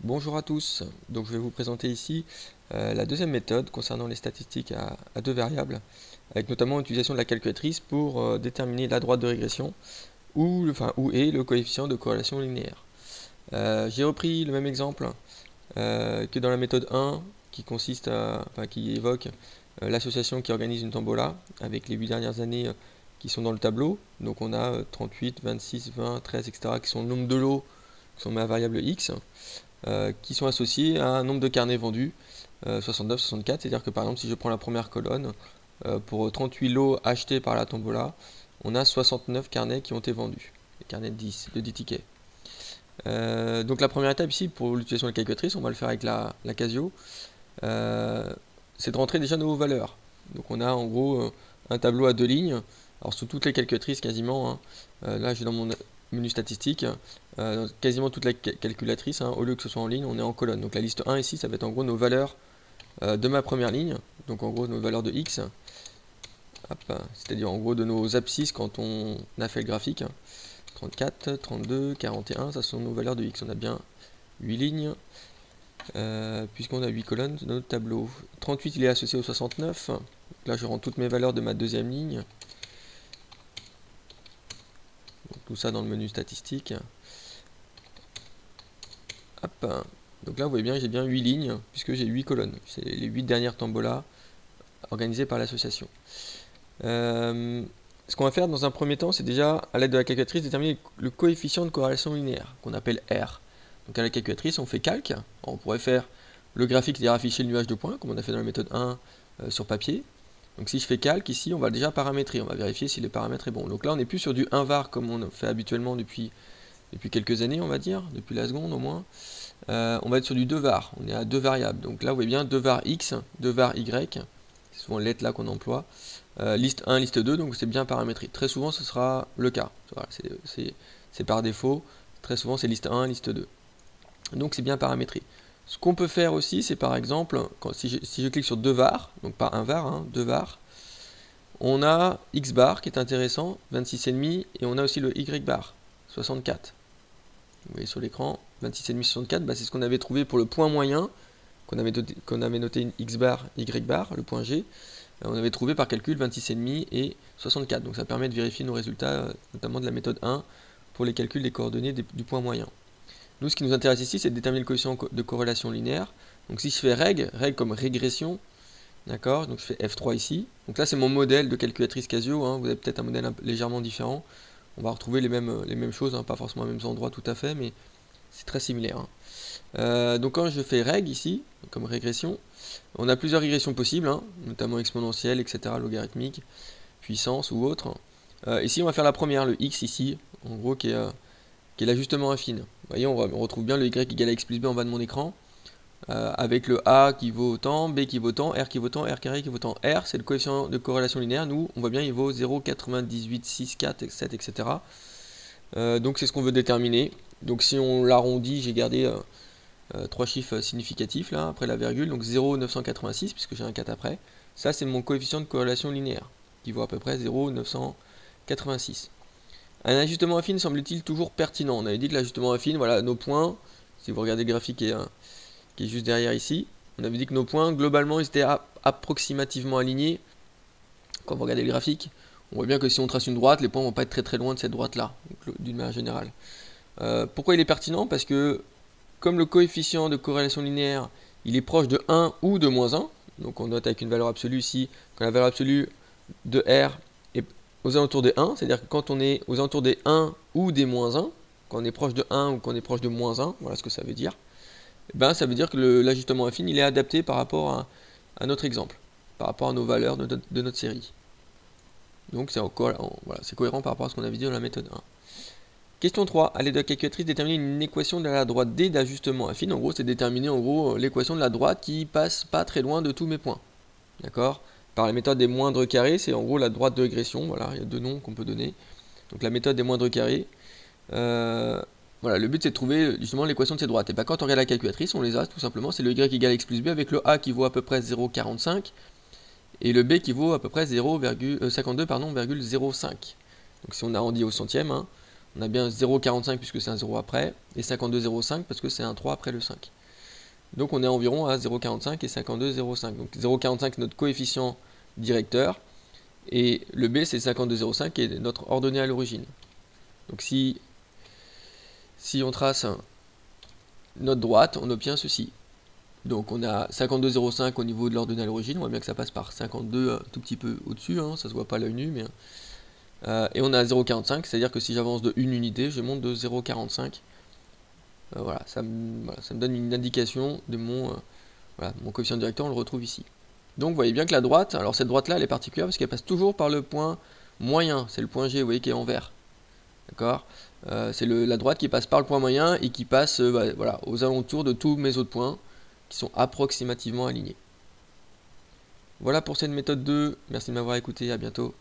Bonjour à tous, donc je vais vous présenter ici la deuxième méthode concernant les statistiques à deux variables, avec notamment l'utilisation de la calculatrice pour déterminer la droite de régression où est le coefficient de corrélation linéaire. J'ai repris le même exemple que dans la méthode 1 qui évoque l'association qui organise une tombola avec les 8 dernières années qui sont dans le tableau. Donc on a 38, 26, 20, 13, etc. qui sont le nombre de lots qui sont ma variable x. Qui sont associés à un nombre de carnets vendus, 69, 64, c'est-à-dire que par exemple si je prends la première colonne, pour 38 lots achetés par la tombola, on a 69 carnets qui ont été vendus, les carnets de 10 tickets. Donc la première étape ici pour l'utilisation de la calculatrice, on va le faire avec la Casio, c'est de rentrer déjà nos valeurs. Donc on a en gros un tableau à deux lignes, alors sous toutes les calculatrices quasiment, hein. Là j'ai dans mon menu statistique, quasiment toute la calculatrice, hein, au lieu que ce soit en ligne, on est en colonne. Donc la liste 1 ici, ça va être en gros nos valeurs de ma première ligne, donc en gros nos valeurs de x, c'est-à-dire en gros de nos abscisses quand on a fait le graphique. 34, 32, 41, ça sont nos valeurs de x. On a bien 8 lignes, puisqu'on a 8 colonnes dans notre tableau. 38 il est associé au 69, donc là je rends toutes mes valeurs de ma deuxième ligne. Donc, tout ça dans le menu statistique. Hop. Donc là vous voyez bien j'ai bien 8 lignes puisque j'ai 8 colonnes. C'est les 8 dernières tombolas organisées par l'association. Ce qu'on va faire dans un premier temps, c'est déjà à l'aide de la calculatrice déterminer le coefficient de corrélation linéaire qu'on appelle R. Donc à la calculatrice on fait calque. On pourrait faire le graphique, c'est-à-dire afficher le nuage de points comme on a fait dans la méthode 1 sur papier. Donc si je fais calque ici, on va déjà paramétrer, on va vérifier si les paramètres est bon. Donc là on n'est plus sur du 1 var comme on fait habituellement depuis quelques années, on va dire, depuis la seconde au moins. On va être sur du 2 var, on est à deux variables. Donc là vous voyez bien 2 var x, 2 var y, c'est souvent let là qu'on emploie. Liste 1, liste 2, donc c'est bien paramétré. Très souvent ce sera le cas, voilà, c'est par défaut, très souvent c'est liste 1, liste 2. Donc c'est bien paramétré. Ce qu'on peut faire aussi, c'est par exemple, si je clique sur 2 var, donc pas 1 var, hein, 2 var, on a x bar qui est intéressant, 26,5, et on a aussi le y bar, 64. Vous voyez sur l'écran, 26,5, 64, bah c'est ce qu'on avait trouvé pour le point moyen, qu'on avait noté une x bar, y bar, le point G. On avait trouvé par calcul 26,5 et 64. Donc ça permet de vérifier nos résultats, notamment de la méthode 1, pour les calculs des coordonnées du point moyen. Nous, ce qui nous intéresse ici, c'est de déterminer le coefficient de corrélation linéaire. Donc si je fais reg comme régression, d'accord, donc je fais F3 ici. Donc là, c'est mon modèle de calculatrice Casio, hein. Vous avez peut-être un modèle légèrement différent. On va retrouver les mêmes choses, hein, pas forcément aux mêmes endroits tout à fait, mais c'est très similaire, hein. Donc quand je fais reg ici, comme régression, on a plusieurs régressions possibles, hein, notamment exponentielle, etc., logarithmique, puissance ou autre. Ici, on va faire la première, le x ici, en gros, qui est l'ajustement affine. Vous voyez, on retrouve bien le y égale à x plus b en bas de mon écran, avec le a qui vaut autant, b qui vaut autant, r qui vaut autant, r carré qui vaut autant. R, c'est le coefficient de corrélation linéaire. Nous, on voit bien, il vaut 0,98, 6, 4, 7, etc. Donc c'est ce qu'on veut déterminer. Donc si on l'arrondit, j'ai gardé trois chiffres significatifs là, après la virgule, donc 0,986, puisque j'ai un 4 après. Ça, c'est mon coefficient de corrélation linéaire, qui vaut à peu près 0,986. Un ajustement affine semble-t-il toujours pertinent. On avait dit que l'ajustement affine, voilà, nos points, si vous regardez le graphique qui est juste derrière ici, on avait dit que nos points, globalement, ils étaient approximativement alignés. Quand vous regardez le graphique, on voit bien que si on trace une droite, les points vont pas être très très loin de cette droite-là, d'une manière générale. Pourquoi il est pertinent? Parce que comme le coefficient de corrélation linéaire, il est proche de 1 ou de moins 1, donc on note avec une valeur absolue ici, quand la valeur absolue de R est aux alentours des 1, c'est-à-dire que quand on est aux alentours des 1 ou des moins 1, quand on est proche de 1 ou qu'on est proche de moins 1, voilà ce que ça veut dire, ben ça veut dire que l'ajustement affine, il est adapté par rapport à notre exemple, par rapport à nos valeurs de notre série. Donc c'est cohérent par rapport à ce qu'on avait dit dans la méthode 1. Question 3. À l'aide de la calculatrice, déterminer une équation de la droite D d'ajustement affine. En gros, c'est déterminer l'équation de la droite qui passe pas très loin de tous mes points. D'accord? Par la méthode des moindres carrés, c'est en gros la droite de régression. Voilà, il y a deux noms qu'on peut donner. Donc la méthode des moindres carrés. Voilà, le but c'est de trouver justement l'équation de ces droites. Et bien quand on regarde la calculatrice, on les a tout simplement. C'est le y égale x plus b avec le a qui vaut à peu près 0,45 et le b qui vaut à peu près 0,52,05. Donc si on arrondit au centième, hein, On a bien 0,45 puisque c'est un 0 après, et 52,05 parce que c'est un 3 après le 5. Donc on est environ à 0,45 et 52,05. Donc 0,45 c'est notre coefficient directeur, et le B c'est 52,05 qui est notre ordonnée à l'origine. Donc si on trace notre droite, on obtient ceci. Donc on a 52,05 au niveau de l'ordonnée à l'origine, on voit bien que ça passe par 52 un tout petit peu au-dessus, hein, ça se voit pas à l'œil nu, mais et on a 0,45, c'est-à-dire que si j'avance de 1 unité, je monte de 0,45. Voilà, ça me donne une indication de mon coefficient directeur, on le retrouve ici. Donc vous voyez bien que la droite, alors cette droite-là, elle est particulière parce qu'elle passe toujours par le point moyen, c'est le point G, vous voyez, qui est en vert. D'accord, c'est la droite qui passe par le point moyen et qui passe voilà, aux alentours de tous mes autres points qui sont approximativement alignés. Voilà pour cette méthode 2, merci de m'avoir écouté, à bientôt.